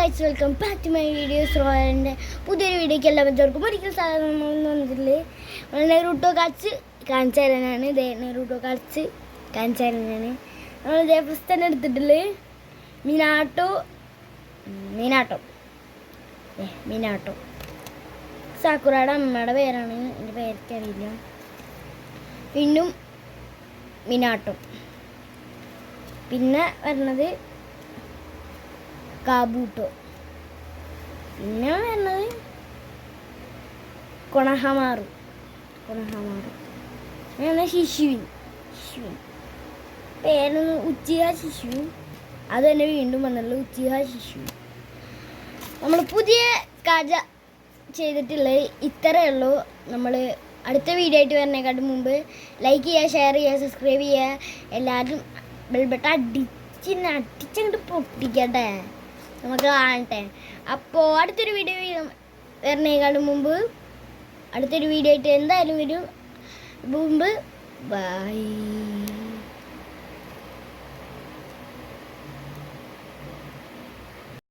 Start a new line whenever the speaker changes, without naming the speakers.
Guys, welcome back to my videos. റോയലിൻ്റെ പുതിയൊരു വീഡിയോയ്ക്ക് എല്ലാവർക്കും ഒരിക്കൽ സാധനം വന്നിട്ടില്ലേ. നെറൂട്ടോ കാച്ച് കാണിച്ചു തരാനാണ്. നെറൂട്ടോ കാച്ച് കാണിച്ചു തരാനാണ്. നമ്മൾ ഫസ്റ്റ് തന്നെ എടുത്തിട്ടുള്ളത് മിനാട്ടോ സാക്കുറയുടെ അമ്മയുടെ പേരാണ്. എൻ്റെ പേരൊക്കെ പിന്നും മിനാട്ടോ. പിന്നെ വരുന്നത് കാബൂട്ടോ. പിന്നെ വരുന്നത് കൊണഹമാറു. പിന്നെ ശിശുവിൻ പേരൊന്ന് ഉച്ചിഹ ശിശുവിൻ. അത് തന്നെ വീണ്ടും വന്നുള്ളൂ, ഉച്ചിഹ ശിശുവിൻ. നമ്മൾ പുതിയ കാജ ചെയ്തിട്ടുള്ളത് ഇത്രയേ ഉള്ളൂ. നമ്മൾ അടുത്ത വീഡിയോ ആയിട്ട് വരുന്നതിനെക്കാട്ടും മുമ്പ് ലൈക്ക് ചെയ്യുക, ഷെയർ ചെയ്യുക, സബ്സ്ക്രൈബ് ചെയ്യുക. എല്ലാവരും ബെൽബട്ടൺ അടിച്ചങ്ങോട്ട് പൊട്ടിക്കട്ടെ, നമുക്ക് കാണട്ടെ. അപ്പോൾ അടുത്തൊരു വീഡിയോ വരുന്നതിനെക്കാളും മുമ്പ് അടുത്തൊരു വീഡിയോ ആയിട്ട് എന്തായാലും വരും. മുമ്പ് ബൈ.